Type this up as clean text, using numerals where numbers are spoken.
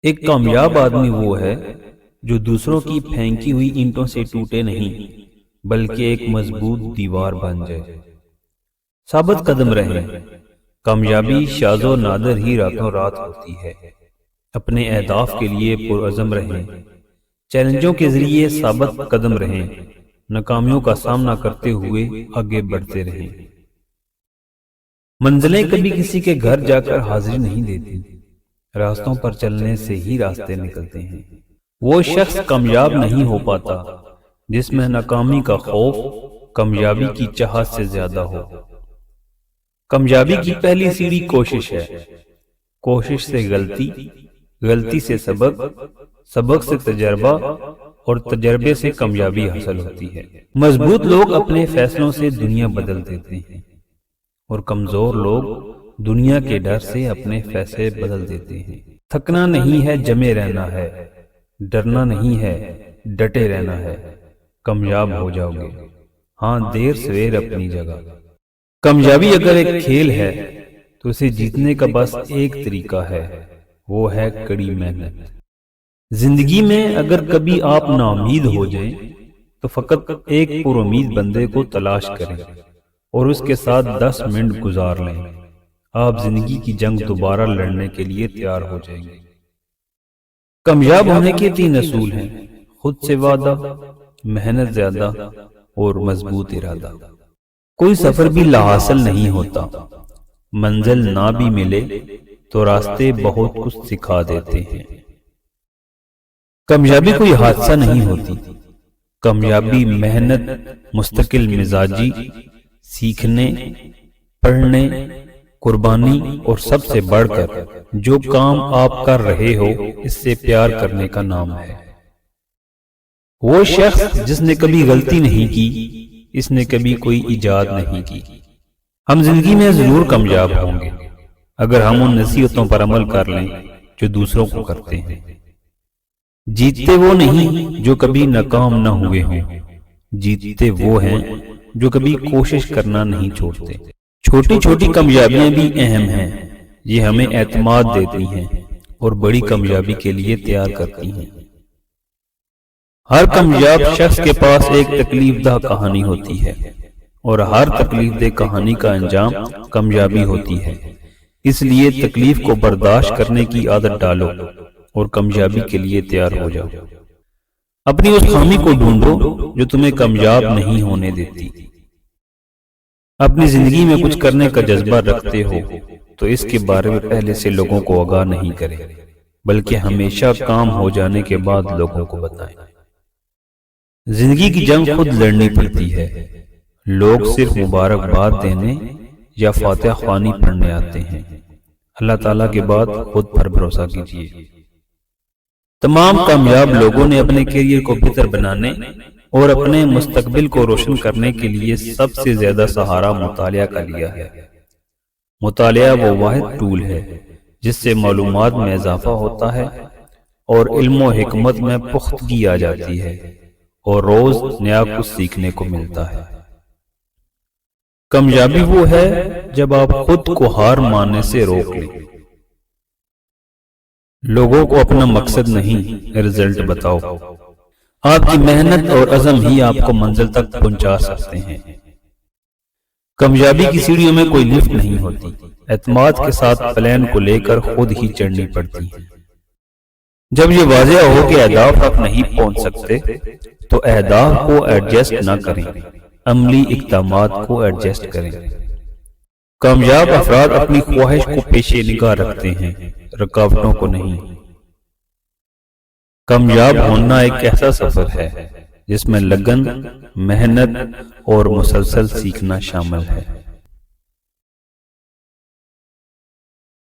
ایک کامیاب آدمی وہ ہے جو دوسروں کی پھینکی ہوئی اینٹوں سے ٹوٹے نہیں بلکہ ایک مضبوط دیوار بن جائے۔ ثابت قدم رہیں۔ کامیابی شاذ و نادر ہی راتوں رات ہوتی ہے۔ اپنے اہداف کے لیے پرعزم رہیں۔ چیلنجوں کے ذریعے ثابت قدم رہیں۔ ناکامیوں کا سامنا کرتے ہوئے آگے بڑھتے رہیں۔ منزلیں کبھی کسی کے گھر جا کر حاضری نہیں دیتی، راستوں پر چلنے سے ہی راستے نکلتے ہیں۔ وہ شخص کامیاب نہیں ہو پاتا جس میں ناکامی کا خوف کامیابی کی چاہت سے زیادہ ہو۔ کامیابی کی پہلی سیڑھی کوشش ہے۔ کوشش سے غلطی، غلطی سے سبق، سبق سے تجربہ اور تجربے سے کامیابی حاصل ہوتی ہے۔ مضبوط لوگ اپنے فیصلوں سے دنیا بدل دیتے ہیں اور کمزور لوگ دنیا کے ڈر سے اپنے فیصلے بدل دیتے ہیں۔ تھکنا نہیں ہے، جمے رہنا ہے۔ ڈرنا نہیں ہے، ڈٹے رہنا ہے۔ کامیاب ہو جاؤ گے، ہاں دیر سویر اپنی جگہ۔ کامیابی اگر ایک کھیل ہے تو اسے جیتنے کا بس ایک طریقہ ہے، وہ ہے کڑی محنت۔ زندگی میں اگر کبھی آپ ناامید ہو جائیں تو فقط ایک پر امید بندے کو تلاش کریں اور اس کے ساتھ 10 منٹ گزار لیں۔ آپ زندگی کی جنگ دوبارہ لڑنے کے لیے تیار ہو جائیں گے۔ کامیاب ہونے کے 3 اصول ہیں: خود سے وعدہ، محنت زیادہ اور مضبوط ارادہ۔ کوئی سفر بھی لاحاصل نہیں ہوتا۔ منزل نہ بھی ملے تو راستے بہت کچھ سکھا دیتے ہیں۔ کامیابی کوئی حادثہ نہیں ہوتی۔ کامیابی محنت، مستقل مزاجی، سیکھنے، پڑھنے، قربانی اور سب سے بڑھ کر جو کام آپ کر رہے ہو اس سے پیار کرنے کا نام ہے۔ وہ شخص جس نے کبھی غلطی نہیں کی، اس نے کبھی کوئی ایجاد نہیں کی۔ ہم زندگی میں ضرور کامیاب ہوں گے اگر ہم ان نصیحتوں پر عمل کر لیں جو دوسروں کو کرتے ہیں۔ جیتتے وہ نہیں جو کبھی ناکام نہ ہوئے ہوں، جیتتے وہ ہیں جو کبھی کوشش کرنا نہیں چھوڑتے۔ چھوٹی چھوٹی کامیابیاں بھی اہم ہیں، یہ ہمیں اعتماد دیتی ہیں اور بڑی کامیابی کے لیے تیار کرتی ہیں۔ ہر کامیاب شخص کے پاس ایک تکلیف دہ کہانی ہوتی ہے اور ہر تکلیف دہ کہانی کا انجام کامیابی ہوتی ہے۔ اس لیے تکلیف کو برداشت کرنے کی عادت ڈالو اور کامیابی کے لیے تیار ہو جاؤ۔ اپنی اس خامی کو ڈھونڈو جو تمہیں کامیاب نہیں ہونے دیتی۔ اپنی زندگی میں کچھ کرنے کا جذبہ رکھتے ہو تو اس کے بارے میں پہلے سے لوگوں کو آگاہ نہیں کریں، بلکہ ہمیشہ کام ہو جانے کے بعد لوگوں کو بتائیں۔ زندگی کی جنگ خود لڑنی پڑتی ہے۔ لوگ صرف مبارکباد دینے یا فاتحہ خوانی پڑھنے آتے ہیں۔ اللہ تعالیٰ کے بعد خود پر بھروسہ کیجیے۔ تمام کامیاب لوگوں نے اپنے کیریئر کو بہتر بنانے اور اپنے مستقبل کو روشن کرنے کے لیے سب سے زیادہ سہارا مطالعہ کا لیا ہے۔ مطالعہ وہ واحد ٹول ہے جس سے معلومات میں اضافہ ہوتا ہے اور علم و حکمت میں پختگی آ جاتی ہے اور روز نیا کچھ سیکھنے کو ملتا ہے۔ کامیابی وہ ہے جب آپ خود کو ہار ماننے سے روک لیں۔ لوگوں کو اپنا مقصد نہیں، رزلٹ بتاؤ۔ آپ کی محنت اور عزم ہی آپ کو منزل تک پہنچا سکتے ہیں۔ کامیابی کی سیڑھیوں میں کوئی لفٹ نہیں ہوتی، اعتماد کے ساتھ پلان کو لے کر خود ہی چڑھنی پڑتی ہے۔ جب یہ واضح ہو کہ اہداف تک نہیں پہنچ سکتے تو اہداف کو ایڈجسٹ نہ کریں، عملی اقدامات کو ایڈجسٹ کریں۔ کامیاب افراد اپنی خواہش کو پیش نگاہ رکھتے ہیں، رکاوٹوں کو نہیں۔ کامیاب ہونا ایک ایسا سفر ہے جس میں لگن، محنت اور مسلسل سیکھنا شامل ہے۔